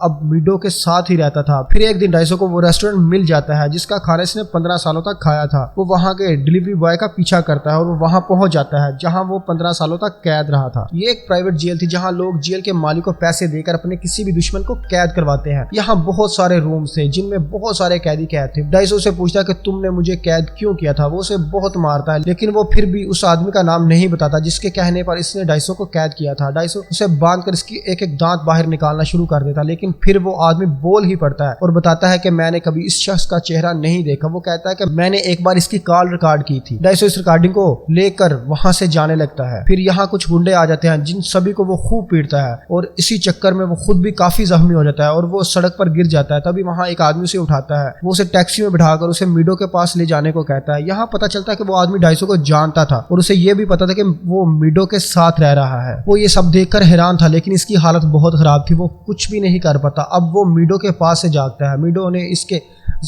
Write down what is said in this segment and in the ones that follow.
اب میڈو کے ساتھ ہی رہتا تھا۔ پھر ایک دن ڈائسو کو وہ ریسٹورینٹ مل جاتا ہے جس کا کھانا اس نے 15 سالوں تک کھایا تھا۔ وہ وہاں کے ڈیلیوری بوائے کا پیچھا کرتا ہے اور وہ وہاں پہنچ جاتا ہے جہاں وہ 15 سالوں تک قید رہا تھا۔ یہ ایک پرائیویٹ جیل تھی جہاں لوگ جیل کے مالک کو پیسے دے کر اپنے کسی بھی دشمن کو قید کرواتے ہیں۔ یہاں بہت سارے رومز تھے جن میں بہت سارے قیدی قید تھے۔ ڈائسو سے پوچھتا کہ تم نے مجھے قید کیوں کیا تھا؟ وہ اسے بہت مارتا ہے لیکن وہ پھر بھی اس آدمی کا نام نہیں بتاتا جس کے کہنے پر اس نے ڈائسو کو قید کیا تھا۔ ڈائسو اسے باندھ کر اس کی ایک ایک دانت باہر نکالنا شروع کر دیتا لیکن پھر وہ آدمی بول ہی پڑتا ہے اور بتاتا ہے کہ میں نے کبھی اس شخص کا چہرہ نہیں دیکھا۔ وہ کہتا ہے کہ میں نے ایک بار اس کی کال ریکارڈ کی تھی۔ ڈائسو اس ریکارڈنگ کو لے کر وہاں سے جانے لگتا ہے۔ پھر یہاں کچھ گنڈے آ جاتے ہیں جن سبھی کو وہ خوب پیٹتا ہے اور اسی چکر میں وہ خود بھی کافی زخمی ہو جاتا ہے اور وہ سڑک پر گر جاتا ہے۔ تبھی وہاں ایک آدمی اسے اٹھاتا ہے، وہ اسے ٹیکسی میں بٹھا کر اسے میڈو کے پاس لے جانے کو کہتا ہے۔ یہاں پتہ چلتا ہے کہ وہ آدمی ڈائسو کو جانتا تھا اور اسے یہ بھی پتا تھا کہ وہ میڈو کے ساتھ رہ رہا ہے۔ وہ یہ سب دیکھ کر حیران تھا لیکن اس کی حالت بہت خراب تھی، وہ کچھ بھی نہیں کر پاتا۔ اب وہ میڈو کے پاس سے جاگتا ہے۔ میڈو نے اس کے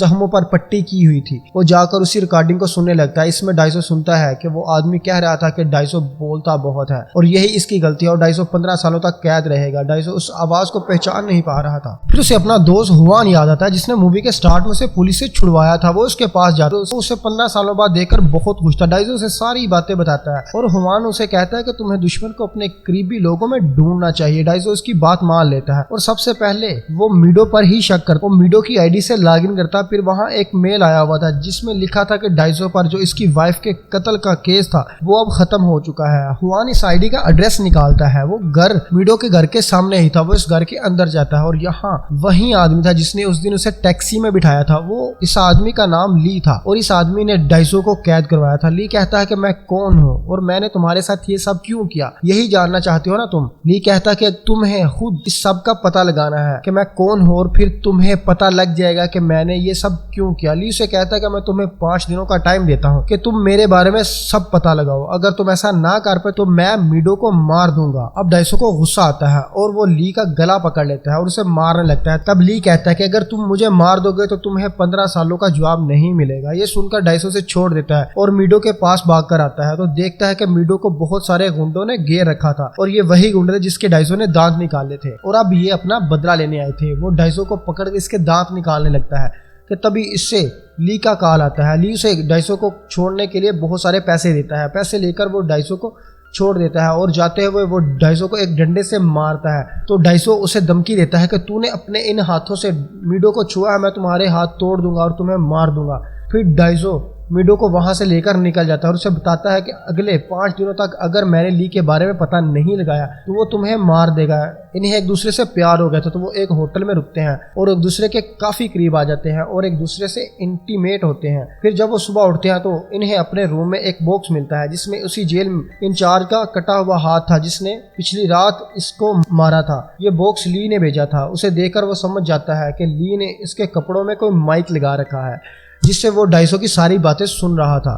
زخموں پر پٹی کی ہوئی تھی۔ وہ جا کر اسی ریکارڈنگ کو سننے لگتا ہے۔ اس میں ڈائسو سنتا ہے کہ وہ آدمی کہہ رہا تھا کہ ڈائسو بولتا بہت ہے اور یہی اس کی غلطی ہے اور ڈائسو 15 سالوں تک قید رہے گا۔ ڈائسو اس آواز کو پہچان نہیں پا رہا تھا۔ پھر اسے اپنا دوست ہوان یاد آتا ہے جس نے مووی کے سٹارٹ میں اسے پولیس سے چھڑوایا تھا۔ وہ اس کے پاس جاتا ہے، اسے 15 سالوں بعد دیکھ کر بہت خوش تھا۔ ڈائسو اسے ساری باتیں بتاتا ہے اور ہوان اسے کہتا ہے کہ تمہیں دشمن کو اپنے قریبی لوگوں میں ڈھونڈنا چاہیے۔ ڈائسو اس کی بات مان لیتا ہے اور سب سے پہلے وہ میڈو پر ہی شک کرتا ہے۔ وہ میڈو کی آئی ڈی سے لاگ ان کرتا، پھر وہاں ایک میل آیا ہوا تھا جس میں لکھا تھا کہ ڈائسو پر جو اس کی وائف کے قتل کا کیس تھا وہ اب ختم ہو چکا ہے۔ ہوان اس آئی ڈی کا ایڈریس نکالتا ہے، وہ گھر میڈو کے گھر کے سامنے ہی تھا۔ وہ اس گھر کے اندر جاتا ہے اور یہاں وہی آدمی تھا جس نے اس دن اسے ٹیکسی میں بٹھایا تھا۔ وہ اس آدمی کا نام لی تھا اور اس آدمی نے ڈائسو کو قید کروایا تھا۔ لی کہتا ہے کہ میں کون ہوں اور میں نے تمہارے ساتھ یہ سب کیوں کیا، یہی جاننا چاہتے ہو نا تم؟ لی کہتا کہ تمہیں خود اس سب کا پتہ لگانا ہے کہ میں کون ہوں اور پھر تمہیں پتہ لگ جائے گا کہ میں نے یہ سب کیوں کیا۔ لی سے کہتا ہے کہ میں تمہیں 5 دنوں کا ٹائم دیتا ہوں کہ تم میرے بارے میں سب پتہ لگاؤ، اگر تم ایسا نہ کر پائے تو میں میڈو کو مار دوں گا۔ اب ڈائسو کو غصہ آتا ہے اور وہ لی کا گلا پکڑ لیتا ہے اور اسے مارنے لگتا ہے۔ تب لی کہتا ہے کہ اگر تم مجھے مار دو گے تو تمہیں 15 سالوں کا جواب نہیں ملے گا۔ یہ سن کر ڈائسو سے چھوڑ دیتا ہے اور میڈو کے پاس بھاگ کر آتا ہے تو دیکھتا ہے کہ میڈو کو بہت سارے گنڈوں نے گھیر رکھا تھا اور یہ وہی گنڈے تھے جس کے ڈائسو نے دانت نکالے تھے اور اب یہ اپنا بدلہ لینے آئے تھے۔ وہ ڈائسو کو پکڑ کے اس کے دانت نکالنے لگتا ہے کہ تبھی اس سے لی کا کال آتا ہے۔ لی اسے ڈائسو کو چھوڑنے کے لیے بہت سارے پیسے دیتا ہے۔ پیسے لے کر وہ ڈائسو کو چھوڑ دیتا ہے اور جاتے ہوئے وہ ڈائسو کو ایک ڈنڈے سے مارتا ہے تو ڈائسو اسے دھمکی دیتا ہے کہ تو نے اپنے ان ہاتھوں سے میڈو کو چھوا ہے، میں تمہارے ہاتھ توڑ دوں گا اور تمہیں مار دوں گا۔ پھر ڈائسو میڈو کو وہاں سے لے کر نکل جاتا ہے اور اسے بتاتا ہے کہ اگلے 5 دنوں تک اگر میں نے لی کے بارے میں پتہ نہیں لگایا تو وہ تمہیں مار دے گا۔ انہیں ایک دوسرے سے پیار ہو گیا تھا تو وہ ایک ہوٹل میں رکتے ہیں اور ایک دوسرے کے کافی قریب آ جاتے ہیں اور ایک دوسرے سے انٹیمیٹ ہوتے ہیں۔ پھر جب وہ صبح اٹھتے ہیں تو انہیں اپنے روم میں ایک باکس ملتا ہے جس میں اسی جیل انچارج کا کٹا ہوا ہاتھ تھا جس نے پچھلی رات اس کو مارا تھا۔ یہ باکس لی نے بھیجا تھا۔ اسے دیکھ کر وہ سمجھ جاتا ہے کہ لی نے اس کے کپڑوں میں کوئی مائک لگا رکھا ہے جس سے وہ ڈائسو کی ساری باتیں سن رہا تھا۔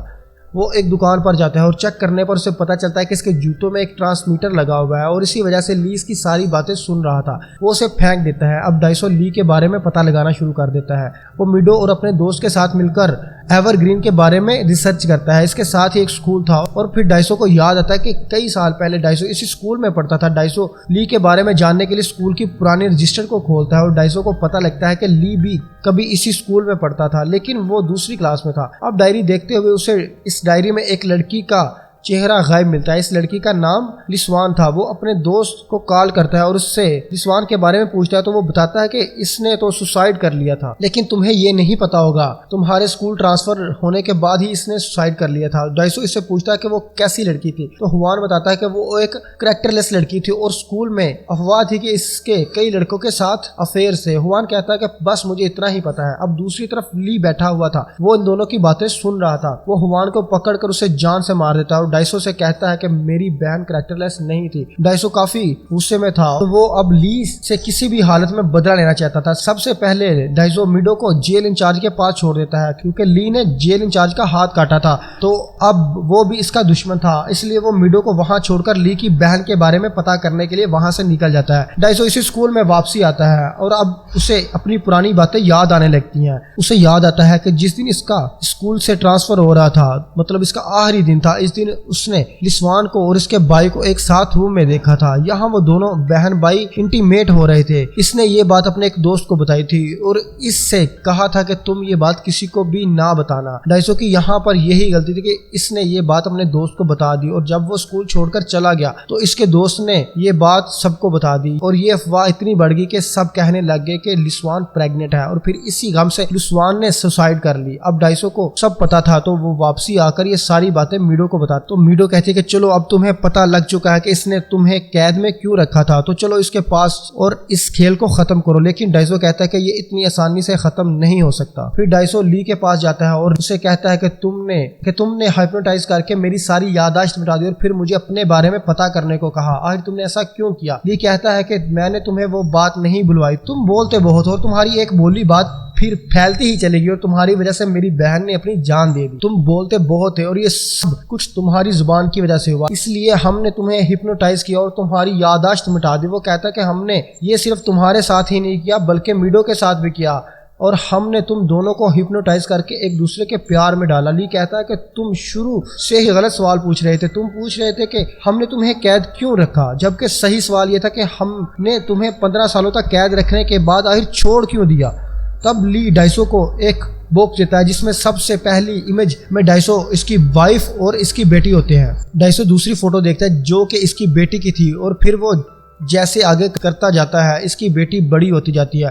وہ ایک دکان پر جاتا ہے اور چیک کرنے پر اسے پتہ چلتا ہے کہ اس کے جوتوں میں ایک ٹرانسمیٹر لگا ہوا ہے اور اسی وجہ سے لی اس کی ساری باتیں سن رہا تھا۔ وہ اسے پھینک دیتا ہے۔ اب ڈائسو لی کے بارے میں پتہ لگانا شروع کر دیتا ہے۔ وہ میڈو اور اپنے دوست کے ساتھ مل کر ایور گرین کے بارے میں ریسرچ کرتا ہے۔ اس کے ساتھ ہی ایک سکول تھا اور پھر ڈائسو کو یاد آتا ہے کہ کئی سال پہلے ڈائسو اسی سکول میں پڑھتا تھا۔ ڈائسو لی کے بارے میں جاننے کے لیے سکول کی پرانی رجسٹر کو کھولتا ہے اور ڈائسو کو پتہ لگتا ہے کہ لی بھی کبھی اسی سکول میں پڑھتا تھا لیکن وہ دوسری کلاس میں تھا۔ اب ڈائری دیکھتے ہوئے اسے اس ڈائری میں ایک لڑکی کا چہرہ غائب ملتا ہے۔ اس لڑکی کا نام لسوان تھا۔ وہ اپنے دوست کو کال کرتا ہے اور اس سے لسوان کے بارے میں پوچھتا ہے تو وہ بتاتا ہے کہ اس نے تو سوسائڈ کر لیا تھا لیکن تمہیں یہ نہیں پتا ہوگا، تمہارے اسکول ٹرانسفر ہونے کے بعد ہی اس نے سوسائڈ کر لیا تھا۔ ڈائسو اس سے پوچھتا ہے کہ وہ کیسی لڑکی تھی تو ہوان بتاتا ہے کہ وہ ایک کریکٹر لیس لڑکی تھی اور اسکول میں افواہ تھی کہ اس کے کئی لڑکوں کے ساتھ افیئر سے۔ ہوان کہتا ہے کہ بس مجھے اتنا ہی پتا ہے۔ اب دوسری طرف لی بیٹھا ہوا تھا، وہ ان دونوں کی باتیں سن رہا تھا۔ وہ ہوان کو پکڑ کر اسے جان سے مار دیتا ہے اور ڈائسو سے کہتا ہے کہ میری بہن کریکٹر لیس نہیں تھی۔ ڈائسو کافی غصے میں تھا تو وہ اب لی سے کسی بھی حالت میں بدلہ لینا چاہتا تھا۔ سب سے پہلے ڈائسو میڈو کو جیل انچارج کے پاس چھوڑ دیتا ہے کیونکہ لی نے جیل انچارج کا ہاتھ کاٹا تھا تو اب وہ بھی اس کا دشمن تھا، اس لیے وہ میڈو کو وہاں چھوڑ کر لی کی بہن کے بارے میں پتہ کرنے کے لیے وہاں سے نکل جاتا ہے۔ ڈائسو اسی اسکول میں واپسی آتا ہے اور اب اسے اپنی پرانی باتیں یاد آنے لگتی ہیں۔ اسے یاد آتا ہے کہ جس دن اس کا اسکول سے ٹرانسفر ہو رہا تھا، مطلب اس کا آخری دن تھا، اس دن اس نے لسوان کو اور اس کے بھائی کو ایک ساتھ روم میں دیکھا تھا. یہاں وہ دونوں بہن بھائی انٹیمیٹ ہو رہے تھے. اس نے یہ بات اپنے ایک دوست کو بتائی تھی اور اس سے کہا تھا کہ تم یہ بات کسی کو بھی نہ بتانا. ڈائسو کی یہاں پر یہی غلطی تھی کہ اس نے یہ بات اپنے دوست کو بتا دی اور جب وہ اسکول چھوڑ کر چلا گیا تو اس کے دوست نے یہ بات سب کو بتا دی اور یہ افواہ اتنی بڑھ گئی کہ سب کہنے لگ گئے کہ لسوان پریگننٹ ہے اور پھر اسی غم سے لسوان نے سوسائڈ کر لی. اب ڈائسو کو سب پتا تھا تو وہ واپسی آ کر یہ ساری باتیں میڈو کو بتا. تو میڈو کہتی ہے کہ چلو اب تمہیں پتا لگ چکا ہے کہ اس نے تمہیں قید میں کیوں رکھا تھا تو چلو اس کے پاس اور اس کھیل کو ختم کرو. لیکن ڈائسو کہتا ہے کہ یہ اتنی آسانی سے ختم نہیں ہو سکتا. پھر ڈائسو لی کے پاس جاتا ہے اور اسے کہتا ہے کہ تم نے ہائپنوٹائز کر کے میری ساری یادداشت مٹا دی اور پھر مجھے اپنے بارے میں پتا کرنے کو کہا. آخر تم نے ایسا کیوں کیا؟ لی کہتا ہے کہ میں نے تمہیں وہ بات نہیں بلوائی. تم بولتے بہت اور تمہاری ایک بولی بات پھر پھیلتی ہی چلے گی اور تمہاری وجہ سے میری بہن نے اپنی جان دے دی. تم بولتے بہت ہے اور یہ سب کچھ تمہاری زبان کی وجہ سے ہوا. اس لیے ہم نے تمہیں ہپنوٹائز کیا اور تمہاری یادداشت مٹا دی. وہ کہتا ہے کہ ہم نے یہ صرف تمہارے ساتھ ہی نہیں کیا بلکہ میڈو کے ساتھ بھی کیا اور ہم نے تم دونوں کو ہپنوٹائز کر کے ایک دوسرے کے پیار میں ڈالا. لی کہتا ہے کہ تم شروع سے ہی غلط سوال پوچھ رہے تھے. تم پوچھ رہے تھے کہ ہم نے تمہیں قید کیوں رکھا جبکہ صحیح سوال یہ تھا کہ ہم نے تمہیں 15 سالوں تک قید رکھنے کے بعد آخر چھوڑ کیوں دیا. تب لی ڈائسو کو ایک باکس دیتا ہے جس میں سب سے پہلی امیج میں ڈائسو اس کی وائف اور اس کی بیٹی ہوتے ہیں. ڈائسو دوسری فوٹو دیکھتا ہے جو کہ اس کی بیٹی کی تھی اور پھر وہ جیسے آگے کرتا جاتا ہے اس کی بیٹی بڑی ہوتی جاتی ہے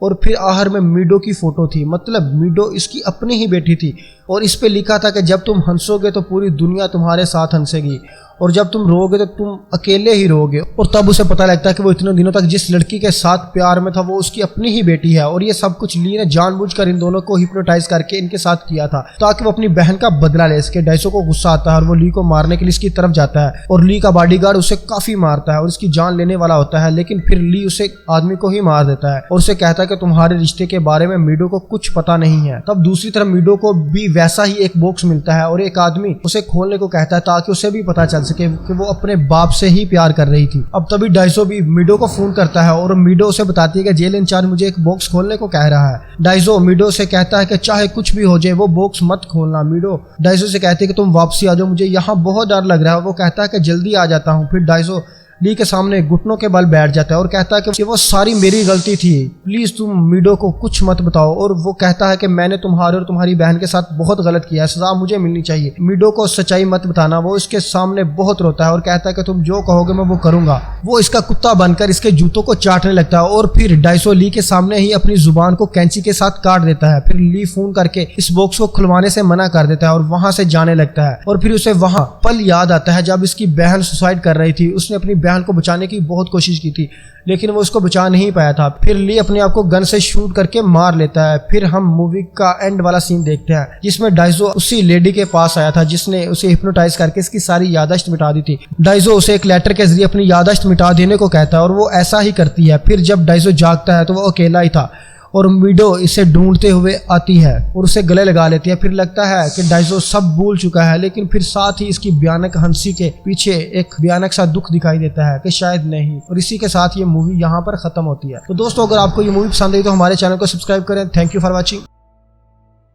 اور پھر آخر میں میڈو کی فوٹو تھی. مطلب میڈو اس کی اپنی ہی بیٹی تھی اور اس پہ لکھا تھا کہ جب تم ہنسو گے تو پوری دنیا تمہارے ساتھ ہنسے گی اور جب تم رو گے تو تم اکیلے ہی رو گے. اور تب اسے پتہ لگتا ہے کہ وہ اتنے دنوں تک جس لڑکی کے ساتھ پیار میں تھا وہ اس کی اپنی ہی بیٹی ہے اور یہ سب کچھ لی نے جان بوجھ کر ان دونوں کو ہپنوٹائز کر کے ان کے ساتھ کیا تھا تاکہ وہ اپنی بہن کا بدلہ لے سکے. ڈائسو کو غصہ آتا ہے اور وہ لی کو مارنے کے لیے اس کی طرف جاتا ہے اور لی کا باڈی گارڈ اسے کافی مارتا ہے اور اس کی جان لینے والا ہوتا ہے. لیکن پھر لی اسے آدمی کو ہی مار دیتا ہے اور اسے کہتا ہے کہ تمہارے رشتے کے بارے میں میڈو کو کچھ پتا نہیں ہے. تب دوسری طرف میڈو کو بھی ویسا ہی ایک باکس ملتا ہے اور ایک آدمی اسے کھولنے کو کہتا ہے تاکہ اسے بھی پتا چل سکے کہ وہ اپنے باپ سے ہی پیار کر رہی تھی. اب تبھی ڈائسو بھی میڈو کو فون کرتا ہے اور میڈو اسے بتاتی ہے کہ جیل انچارج مجھے ایک باکس کھولنے کو کہہ رہا ہے. ڈائسو میڈو سے کہتا ہے کہ چاہے کچھ بھی ہو جائے وہ باکس مت کھولنا. میڈو ڈائسو سے کہتی ہے کہ تم واپسی آ جاؤ مجھے یہاں بہت ڈر لگ رہا ہے. وہ کہتا ہے کہ جلدی آ جاتا ہوں. پھر ڈائسو لی کے سامنے گھٹنوں کے بل بیٹھ جاتا ہے اور کہتا ہے کہ وہ ساری میری غلطی تھی, پلیز تم میڈو کو کچھ مت بتاؤ. اور وہ کہتا ہے کہ میں نے تمہارے اور تمہاری بہن کے ساتھ بہت غلط کیا ہے, سزا مجھے ملنی چاہیے. میڈو کو سچائی مت بتانا. وہ اس کے سامنے بہت روتا ہے اور کہتا ہے کہ تم جو کہو گے میں وہ کروں گا. وہ اس کا کتا بن کر اس کے جوتوں کو چاٹنے لگتا ہے اور پھر ڈائسو لی کے سامنے ہی اپنی زبان کو کینچی کے ساتھ کاٹ دیتا ہے. پھر لی فون کر کے اس باکس کو کھلوانے سے منع کر دیتا ہے اور وہاں سے جانے لگتا ہے. اور پھر اسے وہاں پل یاد آتا ہے جب اس کی بہن سوسائڈ کر رہی تھی. اس نے اپنی بہن کو بچانے کی بہت کوشش کی تھی لیکن وہ اس کو بچا نہیں پایا تھا. پھر لی اپنے آپ کو گن سے شوٹ کر کے مار لیتا ہے. پھر ہم مووی کا اینڈ والا سین دیکھتے ہیں جس میں ڈائسو اسی لیڈی کے پاس آیا تھا جس نے اسے ہپنوٹائز کر کے اس کی ساری یادداشت مٹا دی تھی. ڈائسو اسے ایک لیٹر کے ذریعے اپنی یادداشت مٹا دینے کو کہتا ہے اور وہ ایسا ہی کرتی ہے. پھر جب ڈائسو جاگتا ہے تو وہ اکیلا ہی تھا اور میڈو اسے ڈھونڈتے ہوئے آتی ہے اور اسے گلے لگا لیتی ہے. پھر لگتا ہے کہ ڈائسو سب بھول چکا ہے لیکن پھر ساتھ ہی اس کی بھیانک ہنسی کے پیچھے ایک بھیانک سا دکھ دکھائی دیتا ہے کہ شاید نہیں. اور اسی کے ساتھ یہ مووی یہاں پر ختم ہوتی ہے. تو دوستو اگر آپ کو یہ مووی پسند آئی تو ہمارے چینل کو سبسکرائب کریں. Thank you for watching.